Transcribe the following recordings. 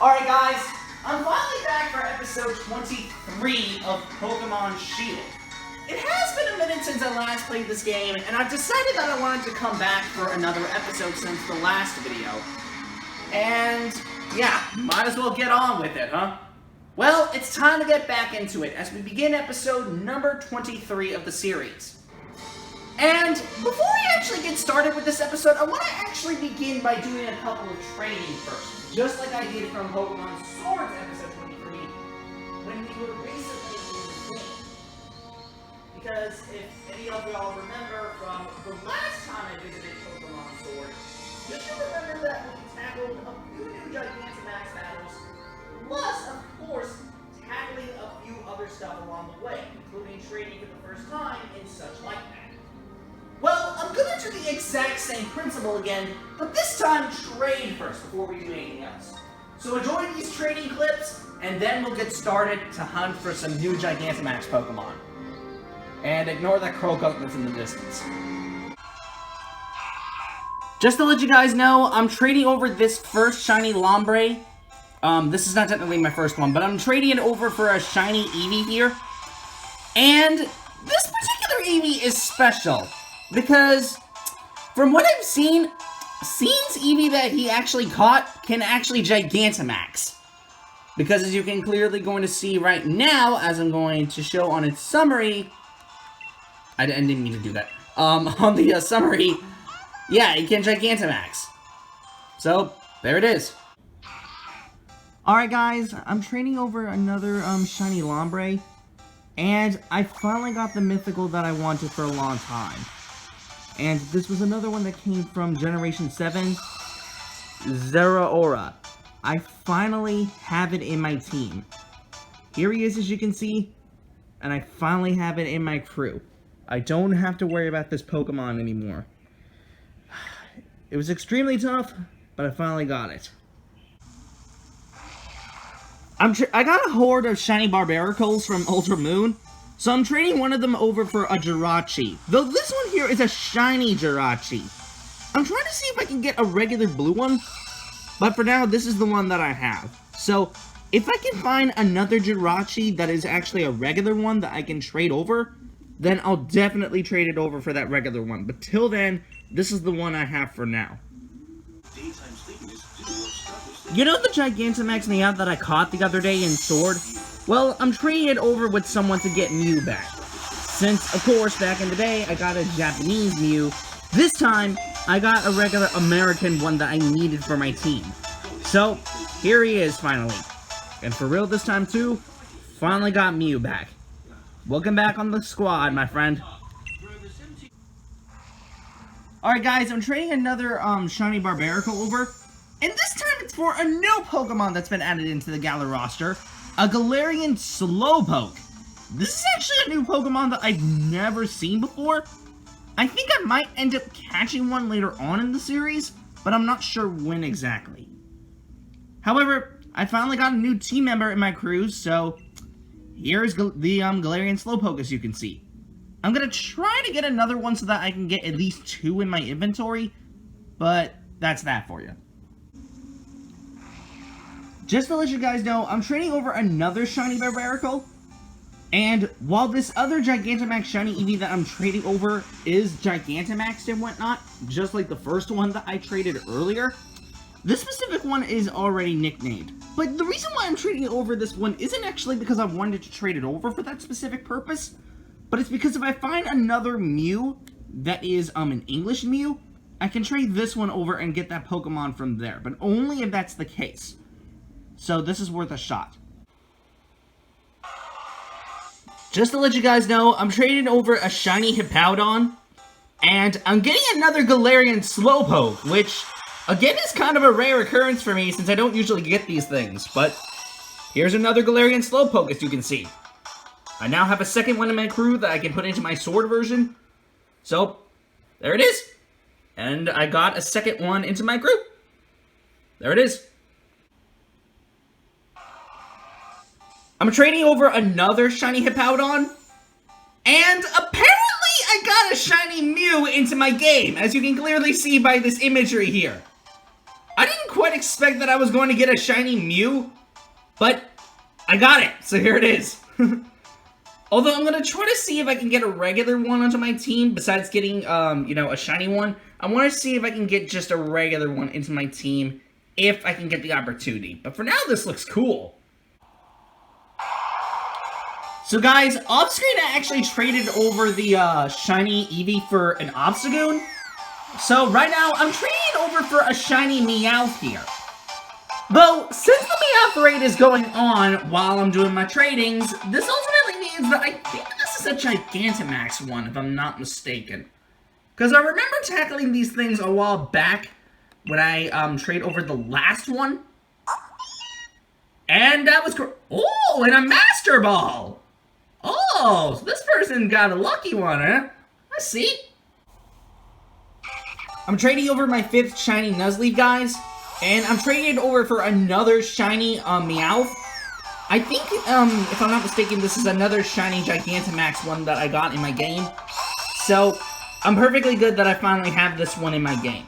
Alright guys, I'm finally back for episode 23 of Pokemon Shield. It has been a minute since I last played this game, and I've decided that I wanted to come back for another episode since the last video. And yeah, might as well get on with it, huh? Well, it's time to get back into it as we begin episode number 23 of the series. And before we actually get started with this episode, I want to actually begin by doing a couple of training first. Just like I did from Pokemon Swords episode 23, when we were recently in the game. Because if any of y'all remember from the last time I visited Pokemon Sword, you should remember that we tackled a few new Gigantamax battles, plus, of course, tackling a few other stuff along the way, including training for the first time and such like that. Well, I'm going to do the exact same principle again, but this time trade first before we do anything else. So enjoy these training clips, and then we'll get started to hunt for some new Gigantamax Pokemon. And ignore that Croagunk that's in the distance. Just to let you guys know, I'm trading over this first shiny Lombre. This is not technically my first one, but I'm trading it over for a shiny Eevee here. And this particular Eevee is special. Because, from what I've seen, Scene's Eevee that he actually caught can actually Gigantamax. Because as you can clearly going to see right now, as I'm going to show on its summary, I didn't mean to do that. On the summary, yeah, it can Gigantamax. So, there it is. Alright guys, I'm training over another shiny Lombre. And I finally got the mythical that I wanted for a long time. And this was another one that came from Generation 7, Zeraora. I finally have it in my team. Here he is, as you can see, and I finally have it in my crew. I don't have to worry about this Pokemon anymore. It was extremely tough, but I finally got it. I got a horde of shiny Barbaricles from Ultra Moon. So I'm trading one of them over for a Jirachi. Though this one here is a shiny Jirachi. I'm trying to see if I can get a regular blue one. But for now, this is the one that I have. So, if I can find another Jirachi that is actually a regular one that I can trade over, then I'll definitely trade it over for that regular one. But till then, this is the one I have for now. You know the Gigantamax Meowth that I caught the other day in Sword? Well, I'm trading it over with someone to get Mew back. Since, of course, back in the day, I got a Japanese Mew. This time, I got a regular American one that I needed for my team. So, here he is, finally. And for real this time, too, finally got Mew back. Welcome back on the squad, my friend. Alright, guys, I'm trading another shiny Barbarical over. And this time, it's for a new Pokemon that's been added into the Galar roster. A Galarian Slowpoke. This is actually a new Pokemon that I've never seen before. I think I might end up catching one later on in the series, but I'm not sure when exactly. However, I finally got a new team member in my crew, so here's the Galarian Slowpoke, as you can see. I'm going to try to get another one so that I can get at least 2 in my inventory, but that's that for you. Just to let you guys know, I'm trading over another shiny Barbarical. And while this other Gigantamax shiny Eevee that I'm trading over is Gigantamaxed and whatnot, just like the first one that I traded earlier, this specific one is already nicknamed. But the reason why I'm trading over this one isn't actually because I wanted to trade it over for that specific purpose, but it's because if I find another Mew that is an English Mew, I can trade this one over and get that Pokemon from there, but only if that's the case. So this is worth a shot. Just to let you guys know, I'm trading over a shiny Hippowdon, and I'm getting another Galarian Slowpoke, which, again, is kind of a rare occurrence for me since I don't usually get these things, but here's another Galarian Slowpoke, as you can see. I now have a second one in my crew that I can put into my Sword version, so there it is. And I got a second one into my crew. There it is. I'm trading over another shiny Hippowdon, and apparently I got a shiny Mew into my game, as you can clearly see by this imagery here. I didn't quite expect that I was going to get a shiny Mew, but I got it, so here it is. Although I'm going to try to see if I can get a regular one onto my team, besides getting, you know, a shiny one. I want to see if I can get just a regular one into my team, if I can get the opportunity. But for now, this looks cool. So guys, off screen I actually traded over the shiny Eevee for an Obstagoon. So right now, I'm trading it over for a shiny Meowth here. Though, since the Meowth raid is going on while I'm doing my tradings, this ultimately means that I think this is a Gigantamax one, if I'm not mistaken. Because I remember tackling these things a while back when I trade over the last one. And that was oh, and a Master Ball! Oh, so this person got a lucky one, huh? I see. I'm trading over my 5th shiny Nuzleaf, guys. And I'm trading it over for another shiny Meowth. I think, if I'm not mistaken, this is another shiny Gigantamax one that I got in my game. So, I'm perfectly good that I finally have this one in my game.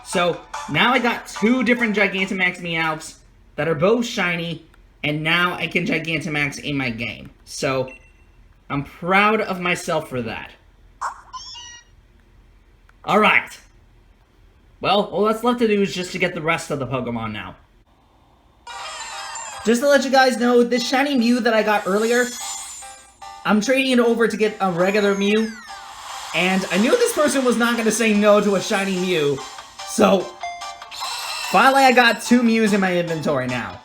So, now I got 2 different Gigantamax Meowths that are both shiny, and now I can Gigantamax in my game. So, I'm proud of myself for that. Alright. Well, all that's left to do is just to get the rest of the Pokemon now. Just to let you guys know, this shiny Mew that I got earlier, I'm trading it over to get a regular Mew. And I knew this person was not going to say no to a shiny Mew. So, finally I got 2 Mews in my inventory now.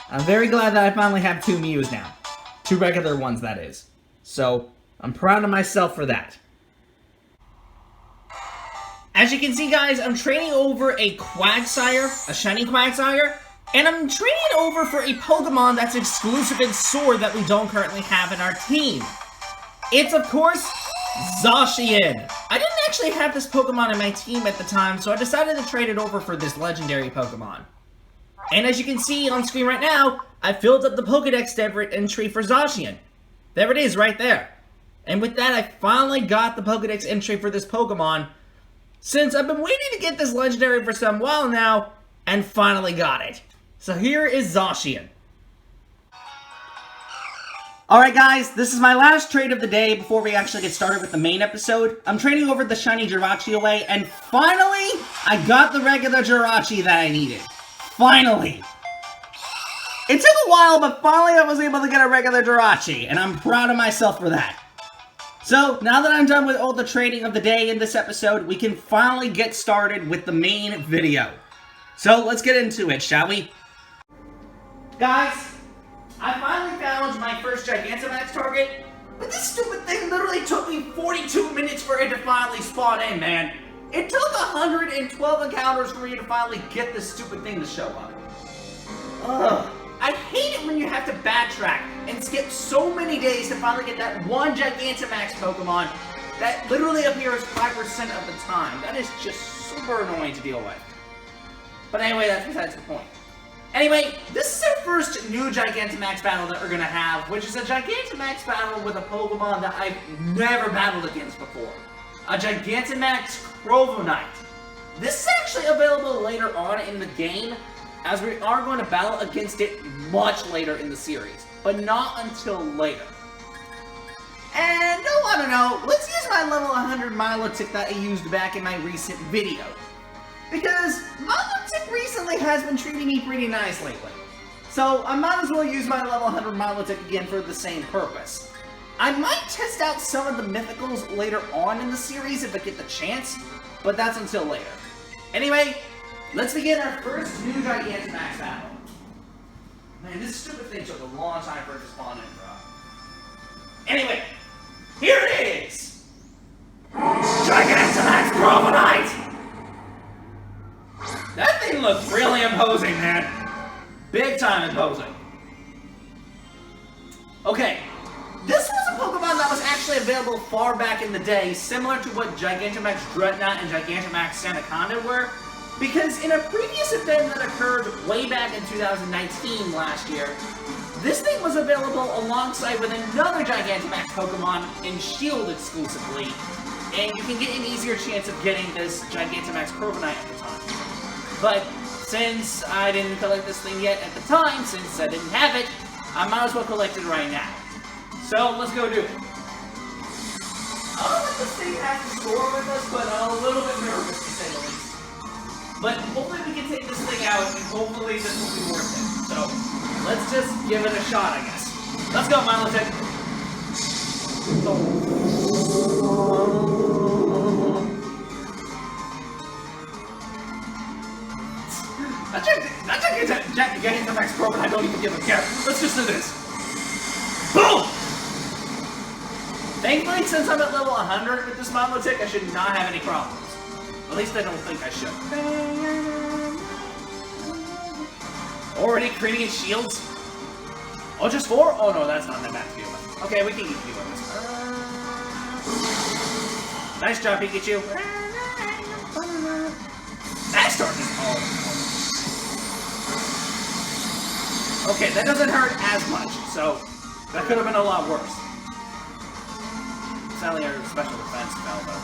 I'm very glad that I finally have 2 Mews now. 2 regular ones, that is. So, I'm proud of myself for that. As you can see, guys, I'm trading over a Quagsire, a shiny Quagsire, and I'm trading it over for a Pokemon that's exclusive in Sword that we don't currently have in our team. It's, of course, Zacian. I didn't actually have this Pokemon in my team at the time, so I decided to trade it over for this legendary Pokemon. And as you can see on screen right now, I filled up the Pokedex entry for Zacian. There it is, right there. And with that, I finally got the Pokedex entry for this Pokemon, since I've been waiting to get this legendary for some while now, and finally got it. So here is Zacian. Alright guys, this is my last trade of the day before we actually get started with the main episode. I'm trading over the shiny Jirachi away, and finally, I got the regular Jirachi that I needed. Finally! It took a while, but finally I was able to get a regular Jirachi, and I'm proud of myself for that. So, now that I'm done with all the trading of the day in this episode, we can finally get started with the main video. So, let's get into it, shall we? Guys, I finally found my first Gigantamax target, but this stupid thing literally took me 42 minutes for it to finally spawn in, man. It took 112 encounters for me to finally get this stupid thing to show up. Ugh. I hate it when you have to backtrack and skip so many days to finally get that one Gigantamax Pokemon that literally appears 5% of the time. That is just super annoying to deal with. But anyway, that's besides the point. Anyway, this is our first new Gigantamax battle that we're going to have, which is a Gigantamax battle with a Pokemon that I've never battled against before. A Gigantamax Corviknight. This is actually available later on in the game, as we are going to battle against it much later in the series, but not until later. And, oh, I don't know, let's use my level 100 Milotic that I used back in my recent video. Because Milotic recently has been treating me pretty nice lately. So I might as well use my level 100 Milotic again for the same purpose. I might test out some of the mythicals later on in the series if I get the chance, but that's until later. Anyway, let's begin our first new Gigantamax battle. Man, this stupid thing took a long time for it to spawn in, bro. Anyway, here it is! Gigantamax Corviknight! That thing looks really imposing, man. Big time imposing. Okay, this was a Pokemon that was actually available far back in the day, similar to what Gigantamax Dreadnought and Gigantamax Sandaconda were, because in a previous event that occurred way back in 2019 last year, this thing was available alongside with another Gigantamax Pokemon in Shield exclusively, and you can get an easier chance of getting this Gigantamax Corviknight at the time. but since I didn't collect this thing yet at the time, since I didn't have it, I might as well collect it right now. So, let's go do it. I don't know what this thing has in store with us, but I'm a little bit nervous to say the least. But hopefully we can take this thing out, and hopefully this will be worth it. So, let's just give it a shot, I guess. Let's go, Milotech. That gigantamax probe, and I don't even give a care. Let's just do this. Boom! Thankfully, since I'm at level 100 with this Milotech, I should not have any problems. At least I don't think I should. Already creating shields? Oh, just 4? Oh no, that's not that bad to deal with. Okay, we can keep dealing with this. Nice job, Pikachu. That started. Oh. Okay, that doesn't hurt as much, so that could have been a lot worse. It's only our special defense spell, though.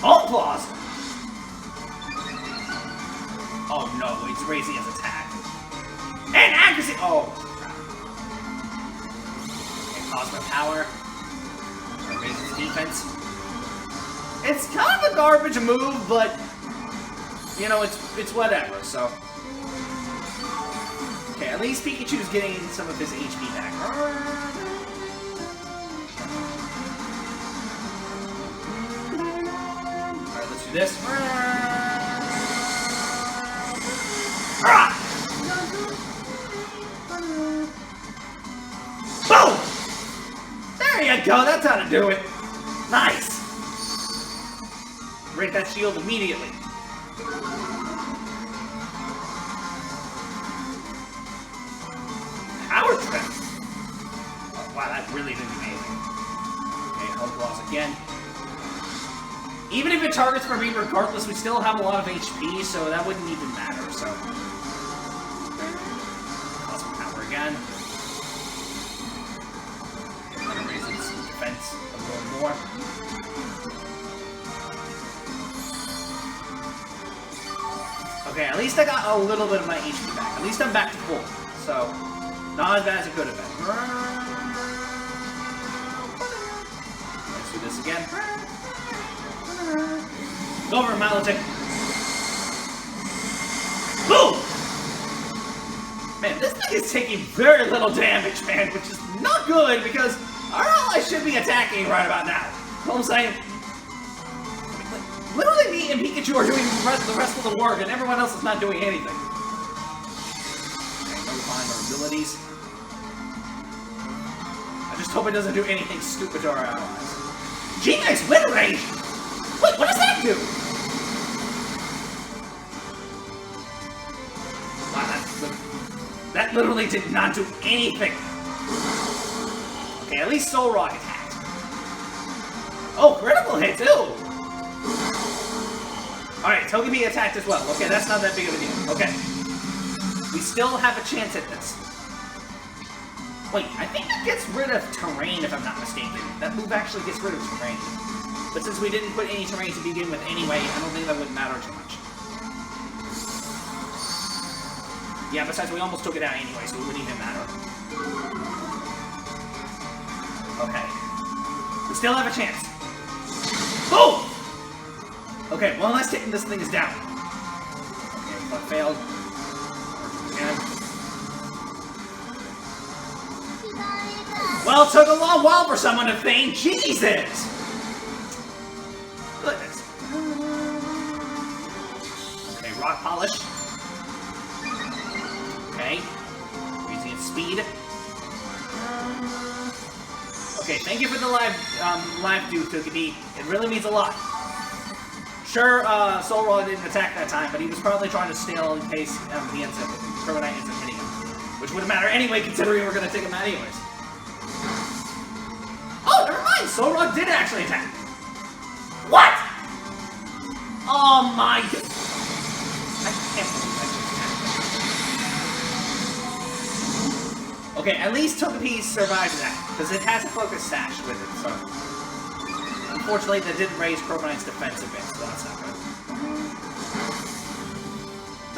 All claws! Oh no, it's raising his attack. And accuracy! Oh, crap. And cosmic power. Or raises defense. It's kind of a garbage move, but you know, it's whatever, so. Okay, at least Pikachu's getting some of his HP back. Alright, let's do this. Boom! There you go, that's how to do it. Nice! Break that shield immediately. Power trip! Oh, wow, that really did amazing. Okay, Hell Claws again. Even if it targets for me regardless, we still have a lot of HP, so that wouldn't even matter, so. Cosmic Power again. I'm gonna raise its defense a little more. Okay, at least I got a little bit of my HP back. At least I'm back to full, so. Not as bad as it could have been. Let's do this again. Go over, Milotech. Boom! Man, this thing is taking very little damage, man, which is not good because our allies should be attacking right about now. You know what I'm saying? Literally me and Pikachu are doing the rest of the work and everyone else is not doing anything. Okay, never mind our abilities. I just hope it doesn't do anything stupid to our allies. G-Max Wind Range! Wait, what does that do? Wow, that literally did not do anything. Okay, at least Soul Rock attacked. Oh, critical hit too! Alright, Togepi attacked as well. Okay, that's not that big of a deal. Okay. We still have a chance at this. Wait, I think that gets rid of terrain, if I'm not mistaken. That move actually gets rid of terrain. But since we didn't put any terrain to begin with anyway, I don't think that would matter too much. Yeah, besides, we almost took it out anyway, so it wouldn't even matter. Okay. We still have a chance. Boom! Okay, one last hit and this thing is down. Okay, but failed. Again. Well, it took a long while for someone to faint. Jesus! Goodness. Okay, Rock Polish. Okay. Raising its speed. Okay, thank you for the live dude, Togepi. It really means a lot. Sure, Solroy didn't attack that time, but he was probably trying to steal in case he ends up Carbonite ends up hitting him. Which wouldn't matter anyway, considering we were going to take him out anyways. Oh, never mind! Solroy did actually attack. What? Oh my god. I can't believe I just attacked. Okay, at least Togepi survived that, because it has a focus sash with it, so. Unfortunately, that didn't raise Carbonite's defense a bit, so that's not good.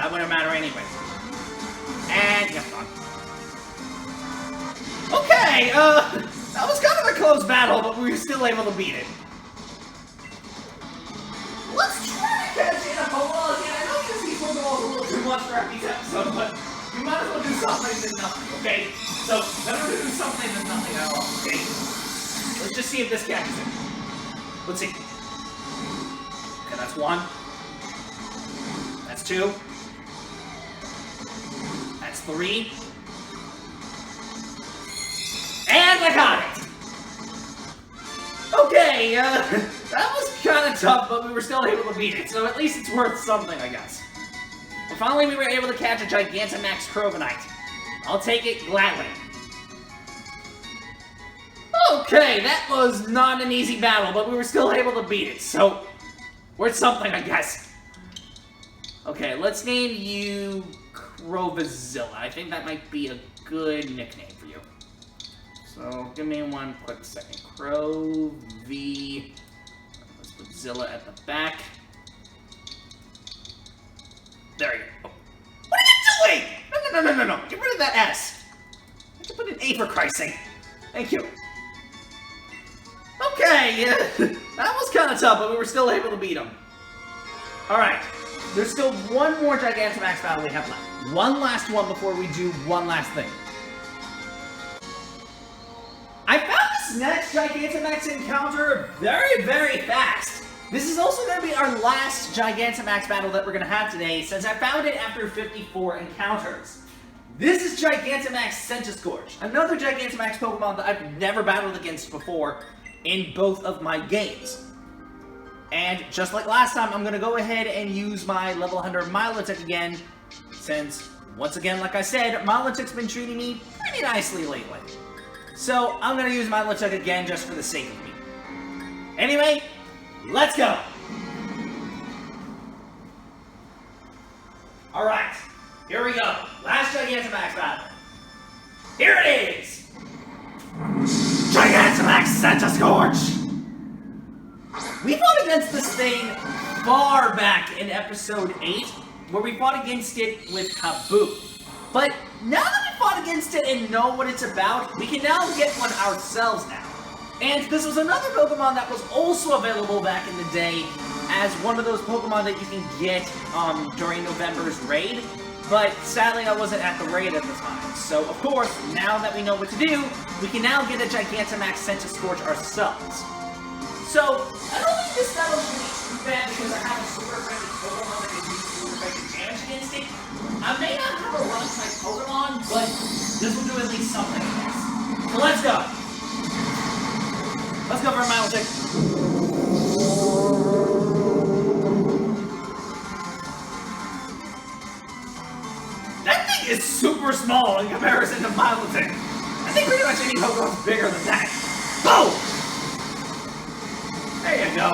that wouldn't matter anyway. And, yeah, gone. Okay, that was kind of a close battle, but we were still able to beat it. Let's try to catch in a Pokeball again. I know you see Pokeballs a little too much for these episodes, but we might as well do something than nothing, okay? So, better to do something than nothing at all, okay? Let's just see if this catches it. Let's see. Okay, that's one. That's two. That's three. And I got it! Okay, that was kind of tough, but we were still able to beat it, so at least it's worth something, I guess. But finally, we were able to catch a Gigantamax Crobanite. I'll take it gladly. Okay, that was not an easy battle, but we were still able to beat it, so worth something, I guess. Okay, let's name you Crovazilla. I think that might be a good nickname for you. So, give me one quick second. Let's put Zilla at the back. There you go. What are you doing? No. Get rid of that S. I have to put an A for Christ's sake. Thank you. Okay, that was kind of tough, but we were still able to beat him. Alright, there's still one more Gigantamax battle we have left. One last one before we do one last thing. I found this next Gigantamax encounter very, very fast. This is also going to be our last Gigantamax battle that we're going to have today, since I found it after 54 encounters. This is Gigantamax Centiskorch, another Gigantamax Pokemon that I've never battled against before in both of my games. And just like last time, I'm going to go ahead and use my level 100 Milotic again, since, once again, like I said, Milotic's been treating me pretty nicely lately. So, I'm going to use Milotic again just for the sake of me. Anyway, let's go! Alright, here we go. Last Gigantamax battle. Here it is! Gigantamax Centiskorch! We fought against this thing far back in episode 8, where we fought against it with Kaboo. But now that we fought against it and know what it's about, we can now get one ourselves now. And this was another Pokemon that was also available back in the day as one of those Pokemon that you can get during November's raid. But sadly, I wasn't at the raid at the time. So, of course, now that we know what to do, we can now get a Gigantamax Centiskorch ourselves. So, I don't think this battle should be too bad because I have a super effective Pokemon that can do super effective damage against it. I may not have a run type Pokemon, but this will do at least something, I guess. So let's go! Let's go for a Milotic. That thing is super small in comparison to Milotic. I think pretty much any Pokemon's bigger than that. Boom! There you go.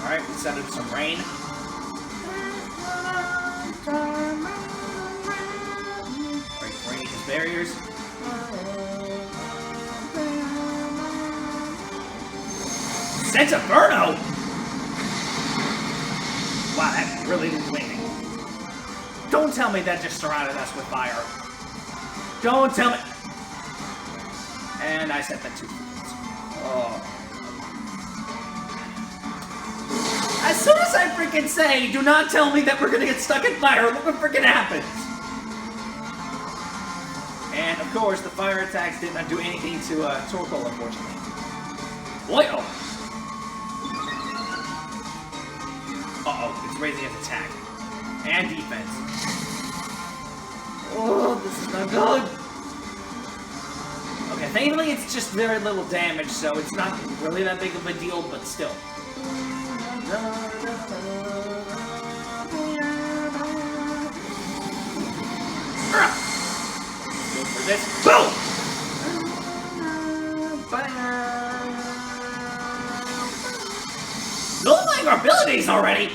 Alright, we set up some rain. Alright, break his barriers. Centinferno! Wow, that really didn't win. Don't tell me that just surrounded us with fire. Don't tell me. And I set that 2 points. Oh. As soon as I freaking say, do not tell me that we're gonna get stuck in fire, look what freaking happens! And of course, the fire attacks did not do anything to Torkoal, unfortunately. Boy, oh! Uh-oh, it's raising its attack. And defense. Oh, this is not good! Okay, thankfully it's just very little damage, so it's not really that big of a deal, but still. Go for this. Boom! Nullifying our abilities already?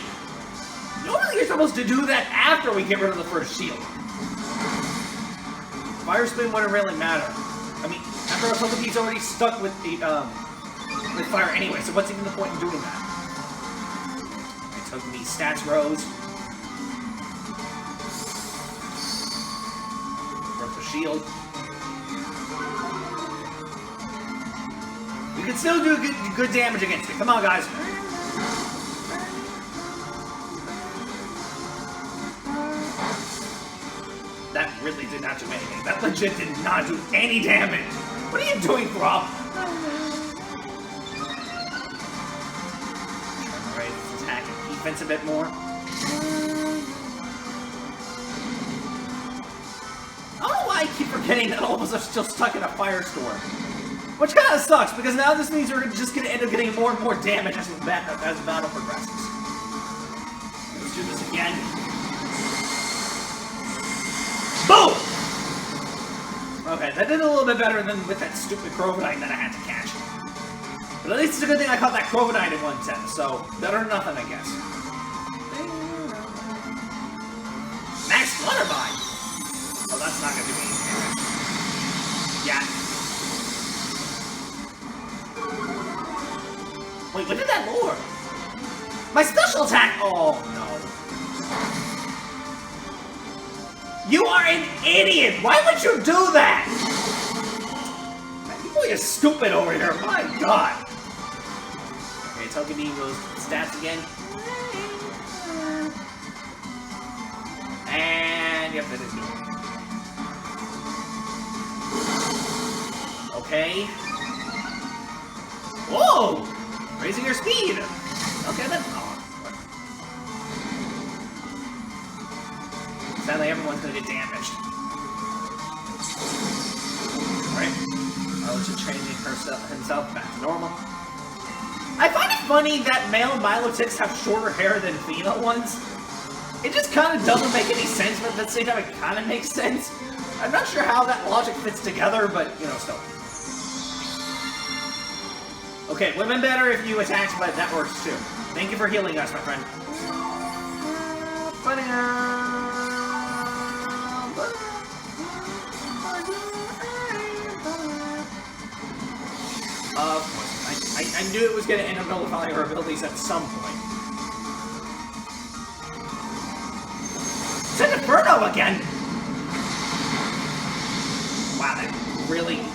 Normally you're supposed to do that after we get rid of the first shield. Fire Spin wouldn't really matter. I mean, after all, Togepi's already stuck with the with fire anyway, so what's even the point in doing that? It's Togeki's stats rose. Broke the shield. We can still do good damage against it. Come on, guys. That really did not do anything. That legit did not do any damage. What are you doing, Rob? Alright, let's attack and defense a bit more. I don't know why I keep forgetting that all of us are still stuck in a firestorm. Which kind of sucks, because now this means we're just going to end up getting more and more damage as the battle progresses. Let's do this again. Boom! Okay, that did a little bit better than with that stupid Crovidine that I had to catch. But at least it's a good thing I caught that Crovidine in one attempt, so better than nothing, I guess. Max Flutterby! Oh, that's not going to do any damage. Yeah. Wait, what did that lure? My special attack! Oh, no. You are an idiot! Why would you do that? You boy is stupid over here, my god! Okay, Togepi goes stats again. And, yep, that is good. Okay. Whoa! Raising your speed! Okay, then. Oh. Sadly, everyone's gonna get damaged. Alright. Let's just changing himself back to normal. I find it funny that male Milotics have shorter hair than female ones. It just kind of doesn't make any sense, but at the same time, it kind of makes sense. I'm not sure how that logic fits together, but, you know, still. Okay, would have been better if you attacked, but that works too. Thank you for healing us, my friend. Of course. I knew it was going to end up nullifying her abilities at some point. It's an Inferno again! Wow, that really...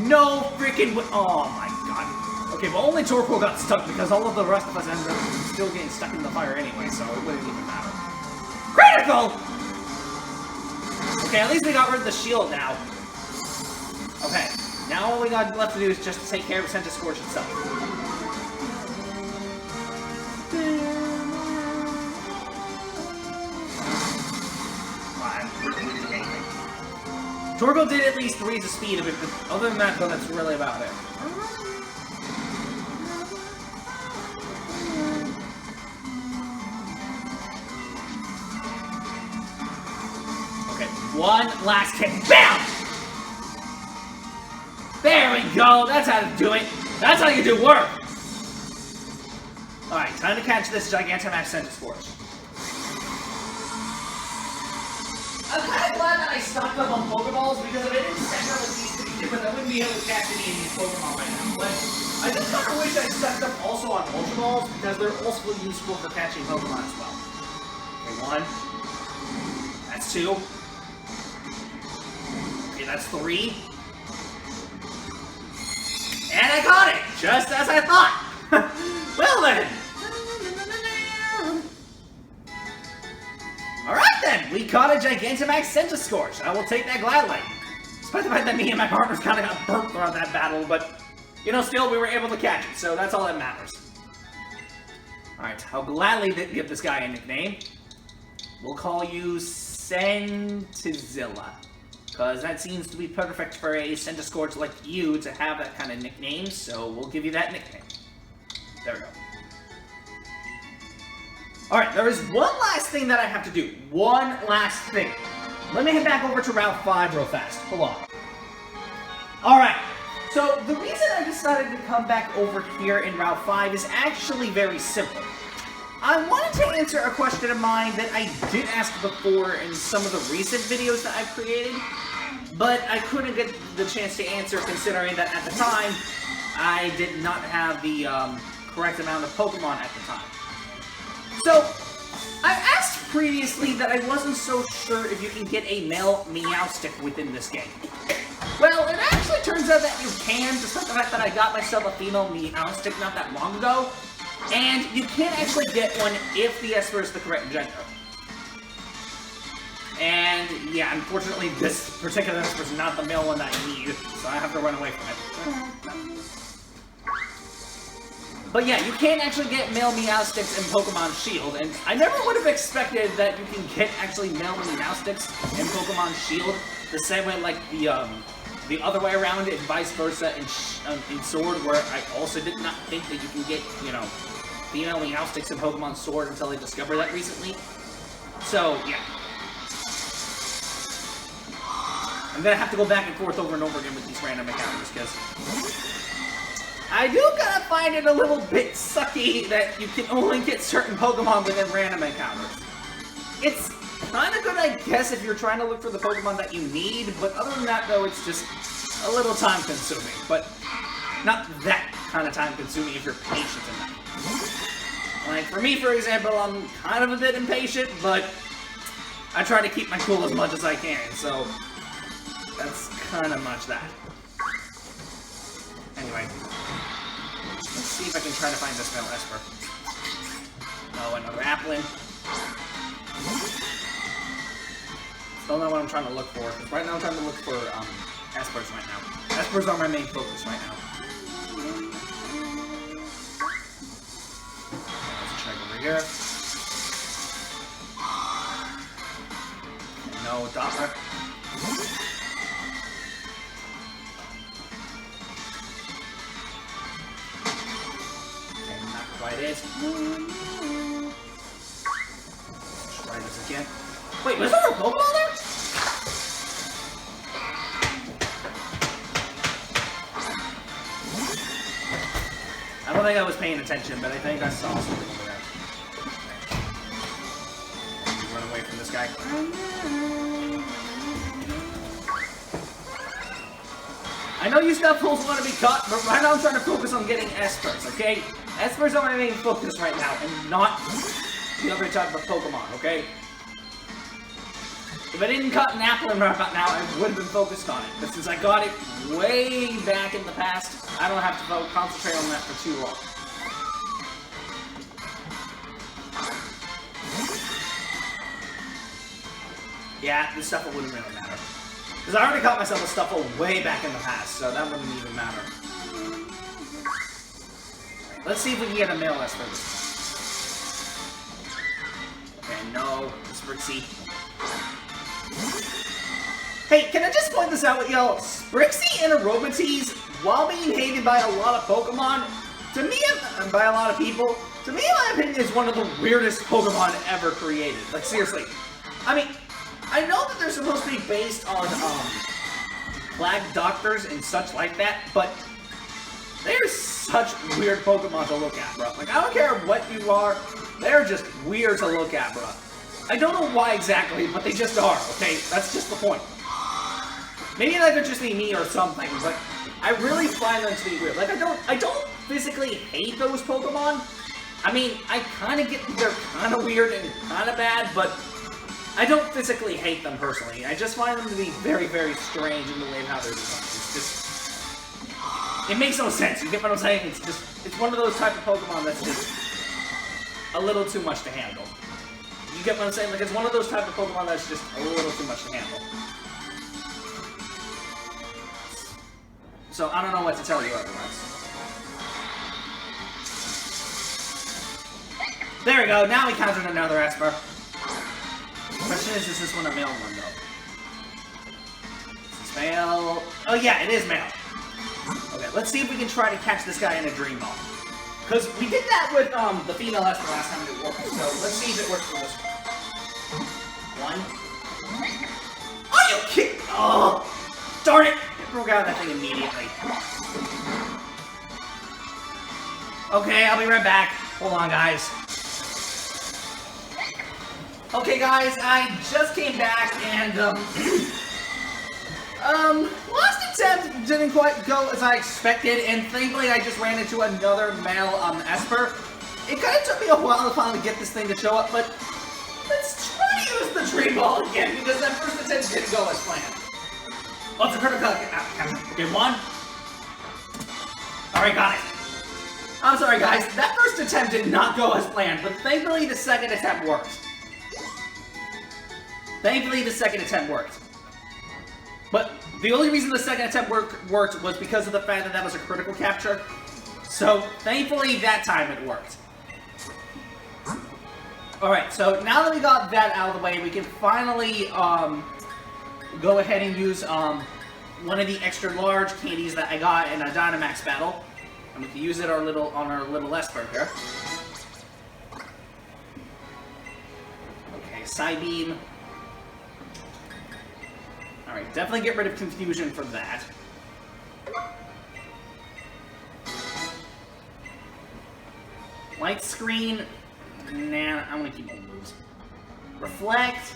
No freaking way! Oh my god. Okay, well only Torkoal got stuck because all of the rest of us ended up still getting stuck in the fire anyway, so it wouldn't even matter. Critical! Okay, at least we got rid of the shield now. Okay, now all we got left to do is just take care of Centiskorch itself. Torkoal did at least raise the speed of it, but other than that, though, that's really about it. Okay, one last hit. BAM! There we go! That's how to do it! That's how you do work! Alright, time to catch this Gigantamax Centiskorch. I'm kind of glad that I stocked up on Pokeballs, because if I didn't stack up with these to begin with, I wouldn't be able to catch any of these Pokemon right now. But I just kind of wish I stacked up also on Ultra Balls, because they're also useful for catching Pokemon as well. Okay, one. That's two. Okay, that's three. And I caught it! Just as I thought! Well then! Alright then! We caught a Gigantamax Centiskorch. I will take that gladly. Despite the fact that me and my partners kind of got burnt throughout that battle, but, you know, still we were able to catch it, so that's all that matters. Alright, I'll gladly give this guy a nickname. We'll call you Centizilla. Because that seems to be perfect for a Centiskorch like you to have that kind of nickname, so we'll give you that nickname. There we go. Alright, there is one last thing that I have to do. One last thing. Let me head back over to Route 5 real fast. Hold on. Alright, so the reason I decided to come back over here in Route 5 is actually very simple. I wanted to answer a question of mine that I did ask before in some of the recent videos that I've created, but I couldn't get the chance to answer considering that at the time, I did not have the correct amount of Pokemon at the time. So, I asked previously that I wasn't so sure if you can get a male Meowstic within this game. Well, it actually turns out that you can, despite the fact that I got myself a female Meowstic not that long ago. And you can actually get one if the Esper is the correct gender. And, yeah, unfortunately, this particular Esper is not the male one that I need, so I have to run away from it. But yeah, you can actually get male Meowstics in Pokemon Shield, and I never would have expected that you can get actually male Meowstics in Pokemon Shield the same way like the other way around and vice versa in Sword, where I also did not think that you can get, you know, female Meowstics in Pokemon Sword until I discovered that recently. So, yeah. I'm gonna have to go back and forth over and over again with these random encounters, because I do kind of find it a little bit sucky that you can only get certain Pokemon within random encounters. It's kind of good, I guess, if you're trying to look for the Pokemon that you need, but other than that, though, it's just a little time-consuming. But not that kind of time-consuming if you're patient enough. Like, for me, for example, I'm kind of a bit impatient, but I try to keep my cool as much as I can, so that's kind of much that. Anyway, let's see if I can try to find this male Esper. No, another Applin. Still know what I'm trying to look for, because right now I'm trying to look for Espers right now. Espers are my main focus right now. Let's check over here. No, Doppler. Quite it. Let's try this again. Wait, was there a Pokeball there? I don't think I was paying attention, but I think I saw something over there. Let me run away from this guy. I know you Snuffles want to be caught, but right now I'm trying to focus on getting Espers, okay? Espers are my main focus right now, and not the other type of Pokemon, okay? If I didn't cut an Applin right about now, I would have been focused on it. But since I got it way back in the past, I don't have to concentrate on that for too long. Yeah, the Stuffle wouldn't really matter. Because I already caught myself a Stuffle way back in the past, so that wouldn't even matter. Let's see if we can get a male Esper this time. Okay, no. Sprixie. Hey, can I just point this out with y'all? Sprixie and Aromatisse, while being hated by a lot of Pokemon, to me, and by a lot of people, to me, in my opinion, is one of the weirdest Pokemon ever created. Like, seriously. I mean, I know that they're supposed to be based on, Flag Doctors and such like that, but they're such weird Pokemon to look at, bro. Like, I don't care what you are, they're just weird to look at, bro. I don't know why exactly, but they just are, okay? That's just the point. Maybe that could just be me or something, but I really find them to be weird. Like, I don't physically hate those Pokemon. I mean, I kind of get that they're kind of weird and kind of bad, but I don't physically hate them personally. I just find them to be very, very strange in the way of how they're designed. It's just... It makes no sense. You get what I'm saying? It's just... It's one of those type of Pokemon that's just a little too much to handle. You get what I'm saying? Like, it's one of those type of Pokemon that's just a little too much to handle. So, I don't know what to tell you otherwise. There we go, now we counted another Esper. The question is this one a male one, though? Is this male? Oh yeah, it is male. Okay, let's see if we can try to catch this guy in a Dream Ball. Because we did that with the female Esper last time it worked, so let's see if it works for this one. Are you kidding? Oh, darn it! It broke out of that thing immediately. Okay, I'll be right back. Hold on, guys. Okay, guys, I just came back and, lost attempt didn't quite go as I expected, and thankfully I just ran into another male Esper. It kind of took me a while to finally get this thing to show up, but let's try to use the Dream Ball again, because that first attempt didn't go as planned. Oh, it's a critical. Okay, one. Alright, got it. I'm sorry, guys. That first attempt did not go as planned, but thankfully the second attempt worked. But the only reason the second attempt worked was because of the fact that that was a critical capture. So, thankfully, that time it worked. Alright, so now that we got that out of the way, we can finally go ahead and use one of the extra large candies that I got in a Dynamax battle. And we can use it on our little Esper here. Okay, Psybeam. Alright, definitely get rid of Confusion for that. Light Screen. Nah, I'm gonna keep all the moves. Reflect.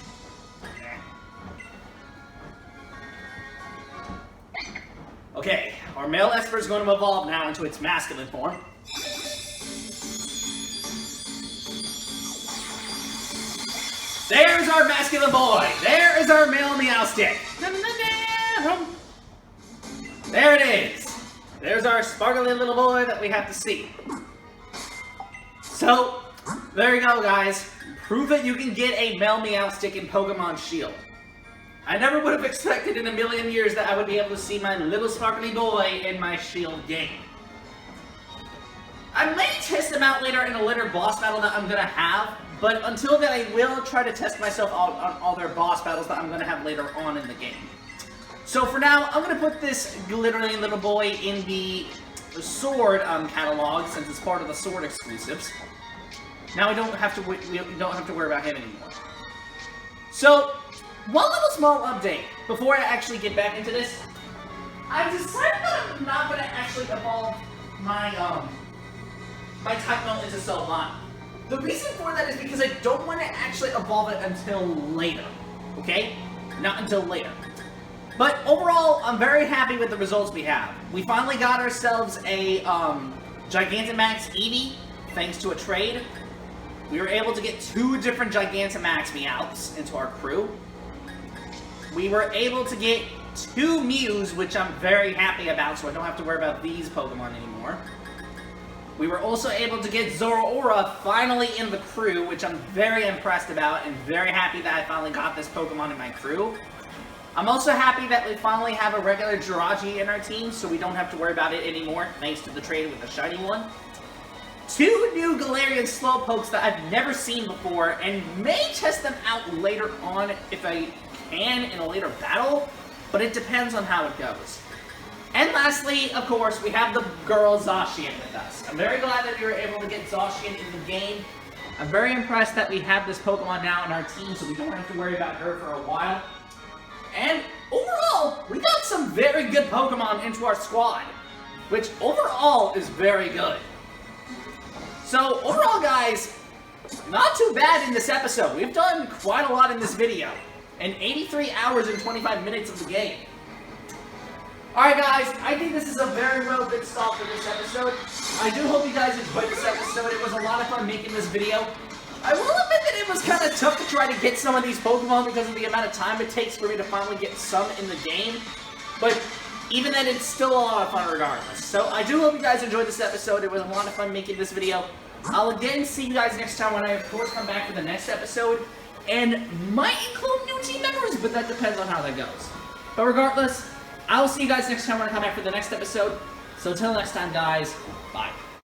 Okay, our male Esper is going to evolve now into its masculine form. There's our masculine boy! There is our male Meowstic! There it is! There's our sparkly little boy that we have to see. So, there you go, guys. Prove that you can get a male Meowstic in Pokemon Shield. I never would have expected in a million years that I would be able to see my little sparkly boy in my Shield game. I may test him out later in a later boss battle that I'm going to have, but until then I will try to test myself on all their boss battles that I'm going to have later on in the game. So for now, I'm going to put this glittering little boy in the Sword catalog, since it's part of the Sword exclusives. Now we don't have to worry about him anymore. So, one little small update before I actually get back into this. I've decided that I'm not going to actually evolve my my Type-Note into Sylvan. The reason for that is because I don't want to actually evolve it until later. Okay? Not until later. But overall, I'm very happy with the results we have. We finally got ourselves a Gigantamax Eevee, thanks to a trade. We were able to get 2 different Gigantamax Meowths into our crew. We were able to get 2 Mews, which I'm very happy about, so I don't have to worry about these Pokemon anymore. We were also able to get Zoroark finally in the crew, which I'm very impressed about, and very happy that I finally got this Pokemon in my crew. I'm also happy that we finally have a regular Jirachi in our team, so we don't have to worry about it anymore, thanks to the trade with the shiny one. 2 new Galarian Slowpokes that I've never seen before, and may test them out later on if I can in a later battle, but it depends on how it goes. And lastly, of course, we have the girl Zacian with us. I'm very glad that we were able to get Zacian in the game. I'm very impressed that we have this Pokemon now in our team, so we don't have to worry about her for a while. And overall, we got some very good Pokemon into our squad, which overall is very good. So overall, guys, not too bad in this episode. We've done quite a lot in this video, and 83 hours and 25 minutes of the game. Alright guys, I think this is a very well good start for this episode. I do hope you guys enjoyed this episode. It was a lot of fun making this video. I will admit that it was kind of tough to try to get some of these Pokemon because of the amount of time it takes for me to finally get some in the game. But even then, it's still a lot of fun regardless. So I do hope you guys enjoyed this episode. It was a lot of fun making this video. I'll again see you guys next time when I, of course, come back for the next episode. And might include new team members, but that depends on how that goes. But regardless, I'll see you guys next time when I come back for the next episode. So until next time, guys, bye.